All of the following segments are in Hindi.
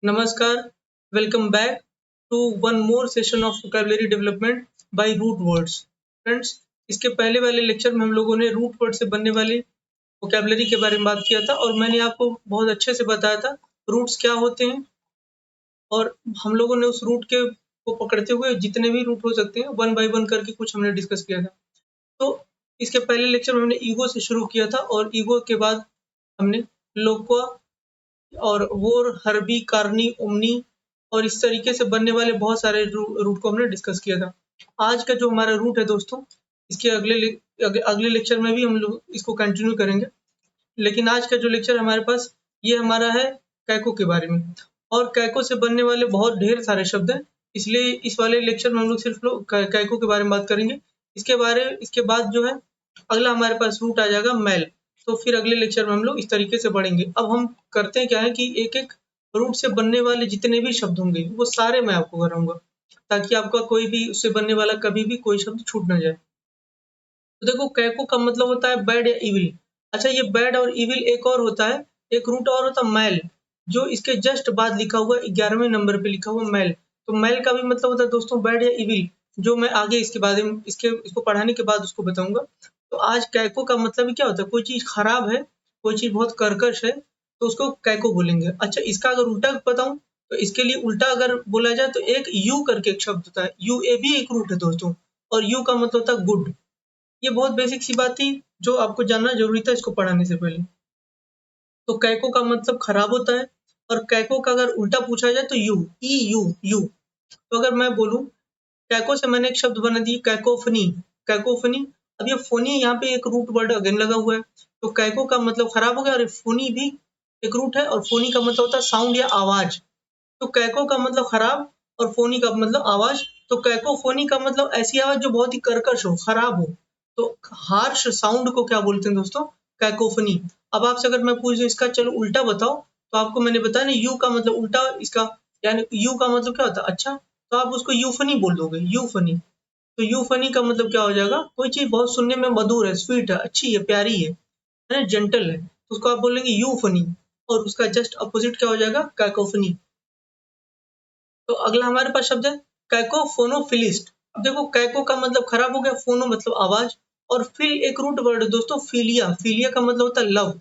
Namaskar, welcome back to one more session of vocabulary development by root words. Friends, इसके पहले वाले लेक्चर में हम लोगों ने रूट वर्ड से बनने वाली vocabulary के बारे में बात किया था और मैंने आपको बहुत अच्छे से बताया था रूट्स क्या होते हैं और हम लोगों ने उस रूट के को पकड़ते हुए जितने भी रूट हो सकते हैं वन बाय वन करके कुछ हमने डिस्कस किया था। तो इसके पहले लेक्चर में हमने ईगो से शुरू किया था और ईगो के बाद हमने लोक्वा और वोर, हर्बी, कार्नी, ओमनी और इस तरीके से बनने वाले बहुत सारे रूट को हमने डिस्कस किया था। आज का जो हमारा रूट है दोस्तों, इसके अगले लेक्चर में भी हम लोग इसको कंटिन्यू करेंगे। लेकिन आज का जो लेक्चर हमारे पास ये हमारा है कैको के बारे में और कैको से बनने वाले बहुत ढेर सारे शब्द हैं। इसलिए इस वाले लेक्चर में हम लोग सिर्फ लोग कैको के बारे में बात करेंगे। इसके बाद जो है अगला हमारे पास रूट आ जाएगा मैल। तो फिर अगले लेक्चर में हम लोग इस तरीके से बढ़ेंगे। अब हम करते हैं क्या है कि एक-एक रूट से बनने वाले जितने भी शब्द होंगे वो सारे मैं आपको कराऊंगा ताकि आपका कोई भी उससे बनने वाला कभी भी कोई शब्द छूट ना जाए। तो देखो कैको का मतलब होता है बैड या इविल। अच्छा, ये बैड और इविल एक और होता है, एक रूट और होता है मैल, जो इसके जस्ट बाद लिखा हुआ 11वें नंबर पे लिखा हुआ मैल। तो मैल का भी मतलब होता है दोस्तों बैड या इविल, जो मैं आगे इसके बारे में इसको पढ़ाने के बाद उसको बताऊंगा। तो आज कैको का मतलब ही क्या होता है, कोई चीज खराब है, कोई चीज बहुत कर्कश है तो उसको कैको बोलेंगे। अच्छा, इसका अगर उल्टा बताऊं तो इसके लिए उल्टा अगर बोला जाए तो एक यू करके एक शब्द होता है, यू ए भी एक रूट है दोस्तों और यू का मतलब होता है गुड। ये बहुत बेसिक सी बात थी जो आपको जानना जरूरी था इसको पढ़ाने से पहले। तो कैको का मतलब खराब होता है और कैको का अगर उल्टा पूछा जाए तो यू, ई यू यू। तो अगर मैं बोलूं कैको से मैंने एक शब्द बना दी कैकोफनी, कैकोफनी। अब ये फोनी यहाँ पे एक रूट वर्ड अगेन लगा हुआ है, तो कैको का मतलब खराब हो गया और फोनी भी एक रूट है और फोनी का मतलब होता है साउंड या आवाज। तो कैको का मतलब खराब और फोनी का मतलब आवाज। तो कैकोफोनी का मतलब ऐसी आवाज जो बहुत ही कर्कश हो, खराब हो। तो हार्श साउंड को क्या बोलते हैं दोस्तों, कैकोफोनी। अब आपसे अगर मैं पूछ दूं इसका चलो उल्टा बताओ, तो आपको मैंने बताया ना यू का मतलब उल्टा इसका, यानी यू का मतलब क्या होता है अच्छा, तो आप उसको यूफनी बोल दोगे, यूफनी। तो यूफनी का मतलब क्या हो जाएगा, कोई चीज बहुत सुनने में मधुर है, स्वीट है, अच्छी है, प्यारी है ना, जेंटल है, तो उसको आप बोलेंगे यूफनी। और उसका जस्ट अपोजिट क्या हो जाएगा, कैकोफनी। तो अगला हमारे पास शब्द है कैकोफोनोफिलिस्ट। अब देखो कैको का मतलब खराब हो गया, फोनो मतलब आवाज और फिल एक रूट वर्ड है दोस्तों, फिलिया। फिलिया का मतलब होता है लव।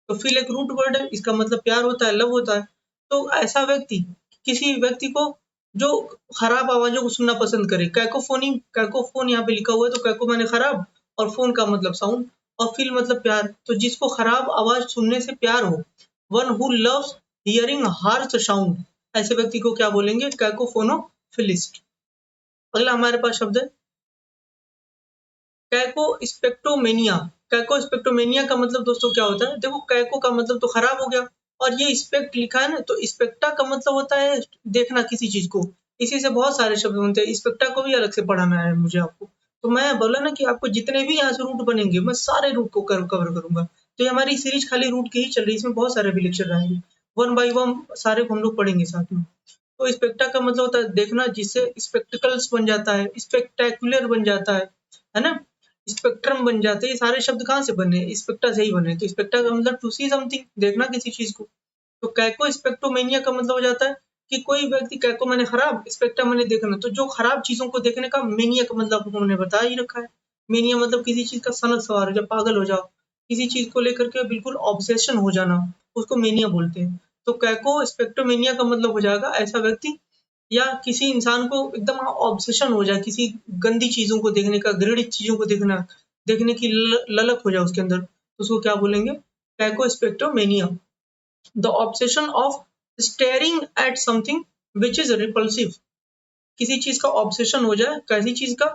तो फिल एक रूट वर्ड है, इसका मतलब प्यार होता है, लव होता है। तो ऐसा व्यक्ति, किसी व्यक्ति को जो खराब आवाजों को सुनना पसंद करे, कैकोफोनी, कैकोफोन यहाँ पे लिखा हुआ है तो कैको माने खराब और फोन का मतलब साउंड और फिल मतलब प्यार। तो जिसको खराब आवाज सुनने से प्यार हो, one who loves hearing harsh sound, ऐसे व्यक्ति को क्या बोलेंगे, कैकोफोनोफिलिस्ट। अगला हमारे पास शब्द है कैकोस्पेक्टोमेनिया। कैकोस्पेक्टोमेनिया का मतलब दोस्तों क्या होता है, देखो कैको का मतलब तो खराब हो गया और ये स्पेक्ट लिखा है ना, तो स्पेक्टा का मतलब होता है देखना किसी चीज को। इसी से बहुत सारे शब्द बनते हैं, स्पेक्टा को भी अलग से पढ़ाना है मुझे आपको। तो मैं बोला ना कि आपको जितने भी यहाँ से रूट बनेंगे मैं सारे रूट को कवर करूंगा। तो ये हमारी सीरीज खाली रूट की ही चल रही है, इसमें बहुत सारे भी लेक्चर आएंगे, वन बाई वन सारे को हम लोग पढ़ेंगे साथ में। तो स्पेक्टा का मतलब होता है देखना, जिससे स्पेक्टिकल्स बन जाता है, स्पेक्टेकुलर बन जाता है ना, स्पेक्ट्रम बन जाते हैं। ये सारे शब्द कहाँ से बने, स्पेक्टा से ही बने। तो स्पेक्टा का मतलब टू सी समथिंग, देखना किसी चीज को। तो कैको स्पेक्टोमेनिया का मतलब हो जाता है कि कोई व्यक्ति, कैको मैंने खराब, स्पेक्टा मैंने देखना, तो जो खराब चीजों को देखने का, मेनिया का मतलब आपको मैंने बता ही रखा है। मेनिया मतलब किसी चीज का सनक सवार हो जाओ, पागल हो जाओ, किसी चीज को लेकर के बिल्कुल ऑब्सेशन हो जाना, उसको मेनिया बोलते हैं। तो कैको स्पेक्ट्रोमेनिया का मतलब हो जाएगा ऐसा व्यक्ति या किसी इंसान को एकदम ऑब्सेशन हो जाए किसी गंदी चीजों को देखने का, घृणित चीजों को देखने की ललक हो जाए उसके अंदर, तो उसको क्या बोलेंगे, कैको spectromania. The obsession of staring at something which is repulsive. किसी चीज का ऑब्सेशन हो जाए, कैसी चीज का,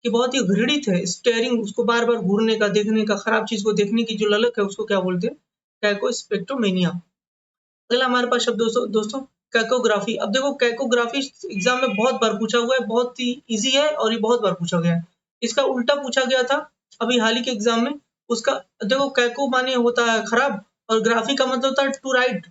कि बहुत ही घृणित है, स्टेयरिंग, उसको बार बार घूरने का, देखने का, खराब चीज को देखने की जो ललक है उसको क्या बोलते हैं, कैको स्पेक्ट्रोमेनिया। अगला हमारे पास शब्द दोस्तों कैकोग्राफी। अब देखो कैकोग्राफी एग्जाम में बहुत बार पूछा हुआ है, बहुत ही इजी है और ये बहुत बार पूछा गया है। इसका उल्टा पूछा गया था अभी हाल ही के एग्जाम में। उसका देखो कैको माने होता है खराब और ग्राफी का मतलब होता है टू राइट,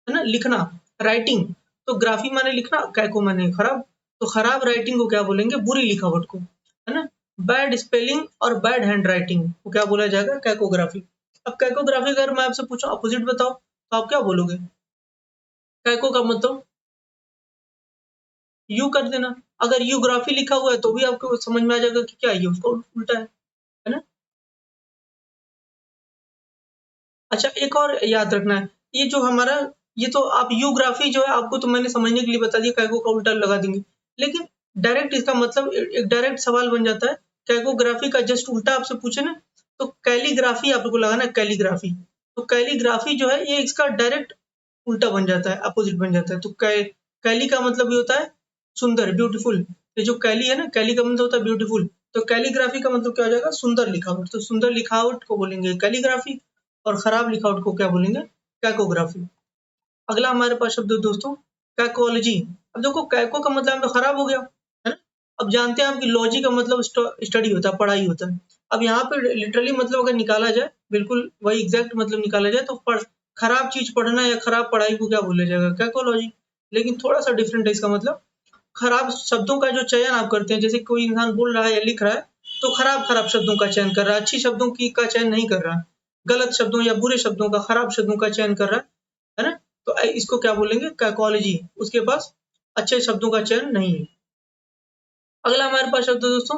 है ना, लिखना, राइटिंग। तो ग्राफी माने लिखना, कैको माने खराब। तो खराब राइटिंग को क्या बोलेंगे, बुरी लिखावट को, है ना। बैड स्पेलिंग और बैड हैंड राइटिंग को क्या बोला जाएगा, कैकोग्राफी। अब कैकोग्राफी अगर मैं आपसे पूछूं अपोजिट बताओ तो आप क्या बोलोगे, कैको का मतलब यू कर देना। अगर यूग्राफी लिखा हुआ है तो भी आपको समझ में आ जाएगा कि क्या ये उसका उल्टा है ना। अच्छा, एक और याद रखना है, ये जो हमारा, ये तो आप यूग्राफी जो है आपको तो मैंने समझने के लिए बता दिया, कैगो का उल्टा लगा देंगे, लेकिन डायरेक्ट इसका मतलब एक डायरेक्ट सवाल बन जाता है, कैगोग्राफी का जस्ट उल्टा आपसे पूछे ना, तो कैलीग्राफी आपको लगाना है, कैलीग्राफी। तो कैलीग्राफी जो है ये इसका डायरेक्ट उल्टा बन जाता है, अपोजिट बन जाता है। तो कैली का मतलब ये होता है सुंदर, ब्यूटीफुल। ये जो कैली है ना, कैली का मतलब होता है ब्यूटीफुल। तो कैलीग्राफी का मतलब क्या हो जाएगा, सुंदर लिखावट। तो सुंदर लिखावट को बोलेंगे कैलीग्राफी, और खराब लिखावट को क्या बोलेंगे, कैकोग्राफी। अगला हमारे पास शब्द है दोस्तों, कैकोलॉजी। अब देखो कैको का मतलब तो खराब हो गया, है ना। अब जानते हैं आप कि लॉजी का मतलब स्टडी होता है, पढ़ाई होता है। अब यहाँ पे लिटरली मतलब अगर निकाला जाए, बिल्कुल वही एग्जैक्ट मतलब निकाला जाए, तो खराब चीज पढ़ना या खराब पढ़ाई को क्या बोला जाएगा, कैकोलॉजी। लेकिन थोड़ा सा डिफरेंट है इसका मतलब। खराब शब्दों का जो चयन आप करते हैं, जैसे कोई इंसान बोल रहा है या लिख रहा है, तो खराब खराब शब्दों का चयन कर रहा है, अच्छी शब्दों की का चयन नहीं कर रहा है। गलत शब्दों या बुरे शब्दों का, खराब शब्दों का चयन कर रहा है ना। तो इसको क्या बोलेंगे, कैकोलॉजी। उसके पास अच्छे शब्दों का चयन नहीं है। अगला हमारे पास शब्द है दोस्तों,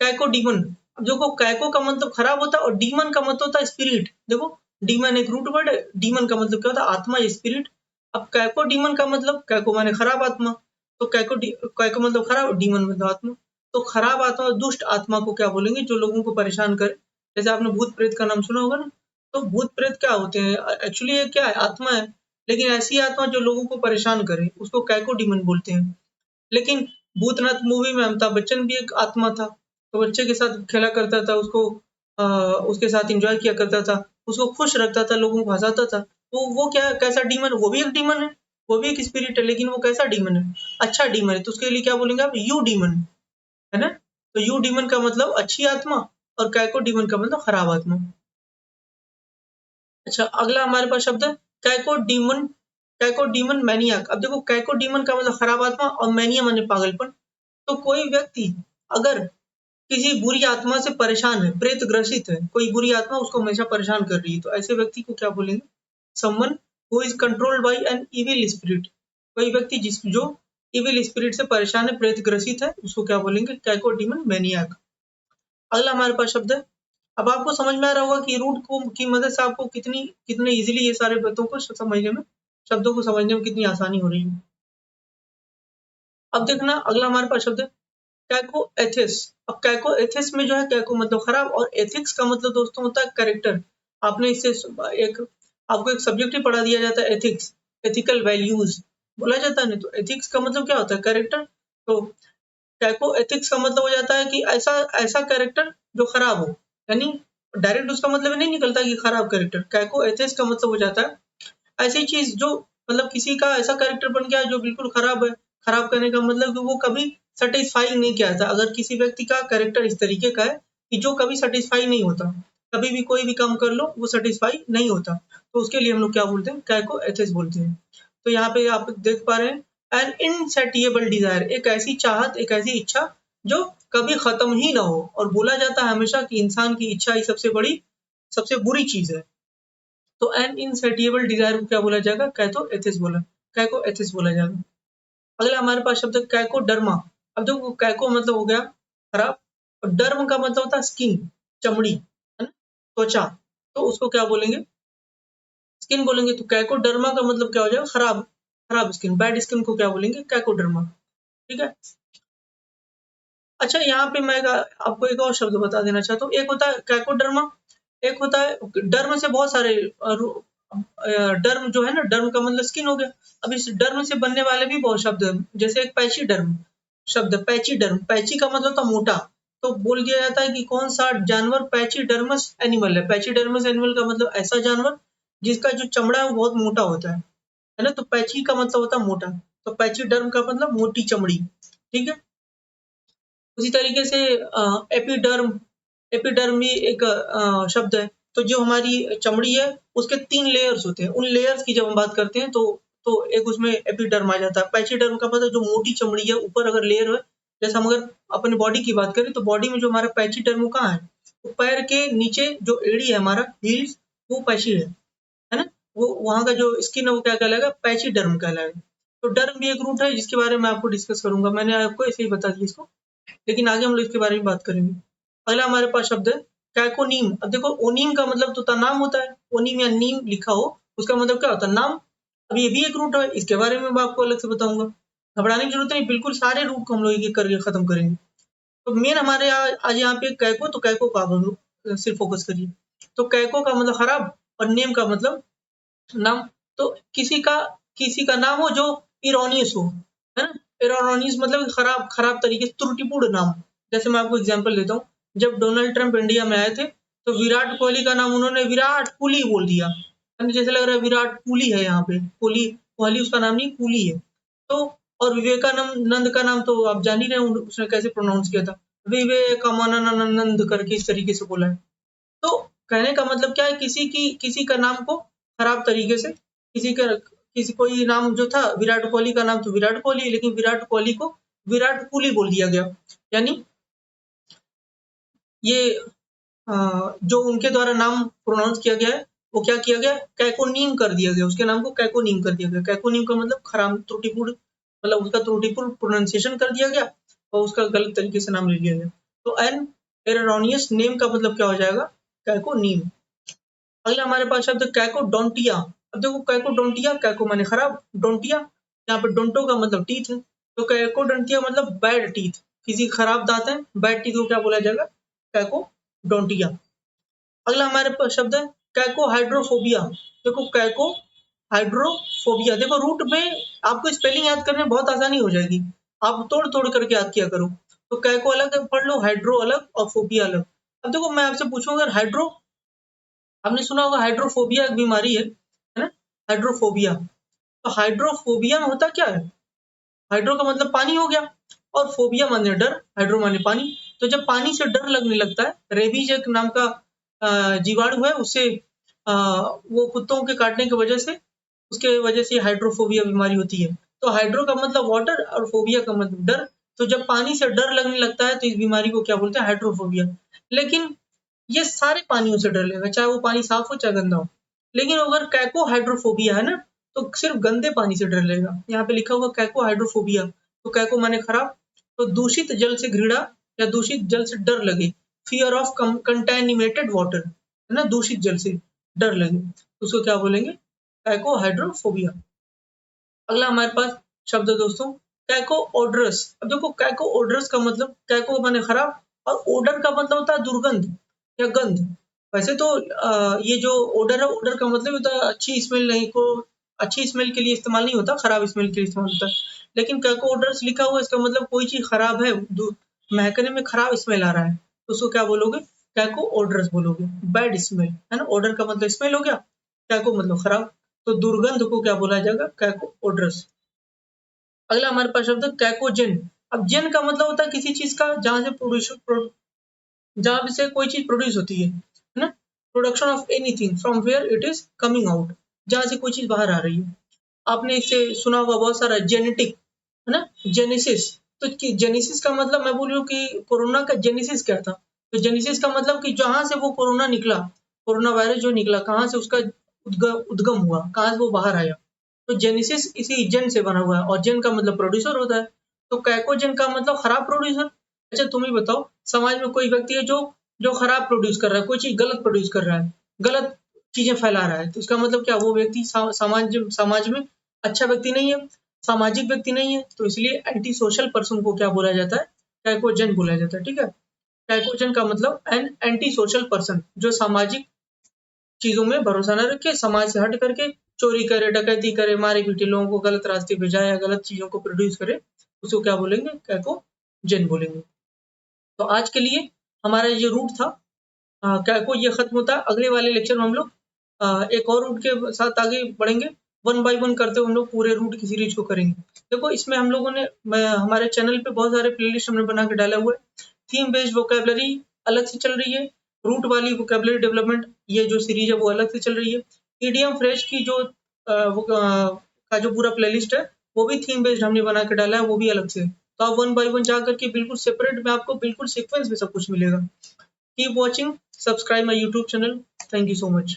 कैकोडीमन। अब देखो कैको का मतलब खराब होता है, और डीमन का मतलब होता है स्पिरिट। देखो, डीमन एक रूट वर्ड है, डीमन का मतलब क्या होता है, आत्मा या स्पिरिट। अब कैको डीमन का मतलब, कैको माने खराब आत्मा, तो कैको मतलब खराब, और डीमन मतलब आत्मा। तो खराब आत्मा, दुष्ट आत्मा को क्या बोलेंगे, जो लोगों को परेशान करे। जैसे आपने भूत प्रेत का नाम सुना होगा ना, तो भूत प्रेत क्या होते हैं, एक्चुअली ये क्या है, आत्मा है। लेकिन ऐसी आत्मा जो लोगों को परेशान करे, उसको कैको डीमन बोलते हैं। लेकिन भूतनाथ मूवी में अमिताभ बच्चन भी एक आत्मा था, तो बच्चे के साथ खेला करता था, उसको उसके साथ एंजॉय किया करता था, उसको खुश रखता था, लोगों को हंसाता था। तो वो क्या, कैसा डीमन, वो भी एक डीमन है, वो भी एक स्पिरिट है, लेकिन वो कैसा डीमन है, अच्छा डीमन है। तो उसके लिए क्या बोलेंगे आप, यू डीमन, है ना। तो यू डीमन का मतलब अच्छी आत्मा, और कैको डीमन का मतलब खराब आत्मा। अच्छा, अगला हमारे पास शब्द है कैकोडीमन। कैकोडीमन मैनियाक। अब देखो, कैकोडीमन का मतलब खराब आत्मा, और मैनिया माने पागलपन। तो कोई व्यक्ति अगर किसी बुरी आत्मा से परेशान है, प्रेत ग्रसित है, कोई बुरी आत्मा उसको हमेशा परेशान कर रही है, तो ऐसे व्यक्ति को क्या बोलेंगे, someone who is controlled by an evil spirit. कोई व्यक्ति जिस जो इविल स्पिरिट से परेशान है, प्रेत ग्रसित है, उसको क्या बोलेंगे, कैकोडीमन मैनियाक। अगला हमारे पास शब्द है, अब आपको समझ में आ रहा होगा कि रूट को की मदद से आपको कितने इजीली ये सारे बातों को समझने में, शब्दों को समझने में कितनी आसानी हो रही है। अब देखना, अगला हमारे पास शब्द है कैको एथिस। अब कैको एथिस में जो है, कैको मतलब खराब, और एथिक्स का मतलब दोस्तों होता है कैरेक्टर। आपने इससे एक आपको एक सब्जेक्ट ही पढ़ा दिया जाता है, एथिक्स, एथिकल वैल्यूज बोला जाता है ना। तो एथिक्स का मतलब क्या होता है, कैरेक्टर। तो कैको एथिक्स का मतलब हो जाता है कि ऐसा ऐसा कैरेक्टर जो खराब हो, यानी डायरेक्ट उसका मतलब नहीं निकलता कि खराब कैरेक्टर। कैको एथिक्स का मतलब हो जाता है ऐसी चीज जो, मतलब किसी का ऐसा कैरेक्टर बन गया जो बिल्कुल खराब है। खराब करने का मतलब कि वो कभी सेटिस्फाई नहीं किया था। अगर किसी व्यक्ति का कैरेक्टर इस तरीके का है कि जो कभी सेटिस्फाई नहीं होता, कभी भी कोई भी काम कर लो वो सेटिस्फाई नहीं होता, तो उसके लिए हम लोग क्या बोलते हैं, कैको एथिस बोलते हैं। तो यहाँ पे आप देख पा रहे हैं, एन इनसेटिएबल डिजायर, एक ऐसी चाहत, एक ऐसी इच्छा जो कभी खत्म ही ना हो। और बोला जाता है हमेशा कि इंसान की इच्छा ही सबसे बड़ी, सबसे बुरी चीज है। तो एन इनसेटिएबल डिजायर को क्या बोला जाएगा, कैथो एथिस बोला, कैको एथिस बोला जाएगा। अगला हमारे पास शब्द है कैकोडर्मा। अब देखो, कैको मतलब हो गया खराब, और डर्म का मतलब होता है स्किन, चमड़ी, है ना, त्वचा। तो उसको क्या बोलेंगे, स्किन बोलेंगे। तो कैकोडर्मा का मतलब क्या हो जाएगा, खराब, खराब स्किन, बैड स्किन को क्या बोलेंगे, कैकोडर्मा। ठीक है। अच्छा, यहाँ पे मैं आपको एक और शब्द बता देना चाहता हूँ। एक होता है कैकोडर्मा, एक होता है डर्म से बहुत सारे डर्म जो है ना, डर्म का मतलब स्किन हो गया। अब इस डर्म से बनने वाले भी बहुत शब्द है, जैसे एक पैची डर्म शब्द, पैची डर्म, पैची का मतलब था मोटा। तो बोल दिया जाता है कि कौन सा जानवर पैची डर्मस एनिमल है। पैची डर्मस एनिमल का मतलब ऐसा जानवर जिसका जो चमड़ा है वो बहुत मोटा होता है ना। तो पैची का मतलब होता है मोटा, तो पैची डर्म का मतलब मोटी चमड़ी। ठीक है। उसी तरीके से एपिडर्म, एपिडर्म भी एक शब्द है। तो जो हमारी चमड़ी है उसके 3 लेयर्स होते हैं, उन लेयर्स की जब हम बात करते हैं तो एक उसमें एपिडर्म आ जाता है। पैचिडर्म का मतलब जो मोटी चमड़ी है, ऊपर अगर लेयर है, जैसे हम अगर अपने बॉडी की बात करें तो बॉडी में जो हमारा पैचिडर्म कहाँ है, तो पैर के नीचे जो एड़ी है हमारा हील्स, वो पैची है ना। वो वहाँ का जो स्किन है वो क्या कहलाएगा, पैचिडर्म कहलाएगा। तो डर भी एक रूट है जिसके बारे में आपको डिस्कस करूंगा, मैंने आपको ऐसे ही बता दिया इसको, लेकिन आगे हम लोग इसके बारे में बात करेंगे। अगला हमारे पास शब्द है कैकोनीम। अब देखो ओनीम का मतलब तो नाम होता है, ओनीम या नीम लिखा हो उसका मतलब क्या होता है, नाम। अब ये भी एक रूट है, इसके बारे में मैं आपको अलग से बताऊंगा, घबराने की जरूरत नहीं, बिल्कुल सारे रूट को हम लोग एक एक करके खत्म करेंगे। तो मेन हमारे आज यहाँ पे कैको, तो कैको का हम लोग सिर्फ फोकस करिए। तो कैको का मतलब खराब और नेम का मतलब नाम। तो किसी का नाम हो जो इरोनियस हो, है ना। इरोनियस मतलब खराब खराब तरीके से, त्रुटिपूर्ण नाम। जैसे मैं आपको एग्जांपल देता हूँ, जब डोनाल्ड ट्रंप इंडिया में आए थे तो विराट कोहली का नाम उन्होंने विराट कोहली बोल दिया, जैसे लग रहा है विराट कोहली है यहाँ पे, कोहली कोहली उसका नाम नहीं, कोहली है। तो और विवेकानंद का नाम तो आप जान ही रहे हो उसने कैसे प्रोनाउंस किया था, विवेकानंद करके इस तरीके से बोला है। तो कहने का मतलब क्या है, किसी का नाम को खराब तरीके से, किसी कोई नाम जो था, विराट कोहली का नाम तो विराट कोहली, लेकिन विराट कोहली को विराट कोहली बोल दिया गया। यानी ये जो उनके द्वारा नाम प्रोनाउंस किया गया है वो क्या किया गया, कैकोनीम कर दिया गया, उसके नाम को कैकोनीम कर दिया गया। कैकोनीम का मतलब खराब त्रुटिपूर्ण, मतलब उसका त्रुटिपूर्ण प्रोनाउंसिएशन कर दिया गया और उसका गलत तरीके से नाम ले लिया गया। तो एन एरोनियस नेम का मतलब क्या हो जाएगा, कैकोनीम। अगला हमारे पास शब्द कैकोडोंटिया। अब देखो कैकोडोंटिया, कैको माने खराब, डोंटिया यहाँ पे डोंटो का मतलब टीथ है, तो कैकोडोंटिया मतलब बैड टीथ, किसी खराब दांत है, बैड टीथ को क्या बोला जाएगा, कैकोडोंटिया। अगला हमारे पास शब्द है कैको हाइड्रोफोबिया। देखो कैको हाइड्रोफोबिया, देखो रूट में आपको स्पेलिंग याद करने में बहुत आसानी हो जाएगी, आप तोड़ तोड़ करके याद किया करो। तो कैको अलग पढ़ लो, हाइड्रो अलग और फोबिया अलग। अब देखो मैं आपसे पूछूंगा, हाइड्रो, आपने सुना होगा हाइड्रोफोबिया एक बीमारी है ना, हाइड्रोफोबिया। तो हाइड्रोफोबिया में होता क्या है, हाइड्रो का मतलब पानी हो गया और फोबिया माने डर, हाइड्रो माने पानी। तो जब पानी से डर लगने लगता है, रेबीज एक नाम का जीवाणु है, उससे वो कुत्तों के काटने की वजह से, उसके वजह से हाइड्रोफोबिया बीमारी होती है। तो हाइड्रो का मतलब वाटर और फोबिया का मतलब डर। तो जब पानी से डर लगने लगता है तो इस बीमारी को क्या बोलते हैं, हाइड्रोफोबिया। लेकिन ये सारे पानियों से डर लेगा, चाहे वो पानी साफ हो चाहे गंदा हो। लेकिन अगर कैको हाइड्रोफोबिया है ना, तो सिर्फ गंदे पानी से डर लेगा। यहाँ पे लिखा हुआ कैको हाइड्रोफोबिया, तो कैको माने खराब, तो दूषित जल से घृणा या दूषित जल से डर लगे, फियर ऑफ कंटेनिमेटेड वाटर, है ना, दूषित जल से डर लगे, तो उसको क्या बोलेंगे, कैको हाइड्रोफोबिया। अगला हमारे पास शब्द है दोस्तों कैको ओडरस। अब देखो कैको ओडरस का मतलब, कैको माने खराब और ओडर का मतलब होता है दुर्गंध या गंध। वैसे तो ये जो ओडर है, ओडर का मतलब होता है अच्छी स्मेल, नहीं को अच्छी स्मेल के लिए इस्तेमाल नहीं होता, खराब स्मेल के लिए इस्तेमाल होता है। लेकिन कैको ओडरस लिखा हुआ है, इसका मतलब कोई चीज खराब है, महकने में खराब स्मेल आ रहा है, तो उसको क्या बोलोगे, कैको ओडरस बोलोगे, बैड स्मेल, है ना। ओडर का मतलब स्मेल हो गया, कैको मतलब खराब, तो दुर्गंध को क्या बोला जाएगा, कैको ओडरस। अगला हमारे पास शब्द है कैकोजेन। अब जेन का मतलब होता है किसी चीज का जहां से जहां से कोई चीज प्रोड्यूस होती है ना, production of anything from where it is coming out, जहां से कोई चीज बाहर आ रही है। आपने इसे सुना होगा बहुत सारा, जेनेटिक, है ना, जेनेसिस। तो जेनेसिस का मतलब मैं बोल रही हूँ कि कोरोना का जेनेसिस क्या था, तो जेनेसिस का मतलब कि जहां से वो कोरोना निकला, कोरोना वायरस जो निकला, कहाँ से उसका उद्गम हुआ, कहाँ से वो बाहर आया। तो जेनेसिस इसी जेन से बना हुआ है, और जेन का मतलब प्रोड्यूसर होता है। तो कैकोजेन का मतलब खराब प्रोड्यूसर। अच्छा तुम ही बताओ, समाज में कोई व्यक्ति है जो जो खराब प्रोड्यूस कर रहा है, कोई चीज गलत प्रोड्यूस कर रहा है, गलत चीजें फैला रहा है, तो इसका मतलब क्या, वो व्यक्ति समाज में अच्छा व्यक्ति नहीं है, सामाजिक व्यक्ति नहीं है। तो इसलिए एंटी सोशल पर्सन को क्या बोला जाता है, कैकोजेन बोला जाता है, ठीक है। कैकोजेन का मतलब एन एंटी सोशल पर्सन, जो सामाजिक चीजों में भरोसा न रखे, समाज से हट करके चोरी करे, डकैती करे, मारे पीटे, लोगों को गलत रास्ते पे जाए या गलत चीजों को प्रोड्यूस करे, उसको क्या बोलेंगे, कैकोजेन बोलेंगे। तो आज के लिए हमारा ये रूट था कैको, ये खत्म होता है। अगले वाले लेक्चर में हम लोग एक और रूट के साथ आगे बढ़ेंगे, वन बाय वन करते हुए हम लोग पूरे रूट की सीरीज को करेंगे। देखो इसमें हम लोगों ने हमारे चैनल पे बहुत सारे प्लेलिस्ट हमने बना के डाला हुआ है। थीम बेस्ड वोकेबलरी अलग से चल रही है, रूट वाली वोकेबलरी डेवलपमेंट ये जो सीरीज है वो अलग से चल रही है। ईडीएम फ्रेश की जो का जो पूरा प्लेलिस्ट है वो भी थीम बेस्ड हमने बना के डाला है, वो भी अलग से। तो आप वन बाय वन जा करके बिल्कुल सेपरेट में आपको बिल्कुल सीक्वेंस में सब कुछ मिलेगा। Keep watching, subscribe my YouTube channel. Thank you so much.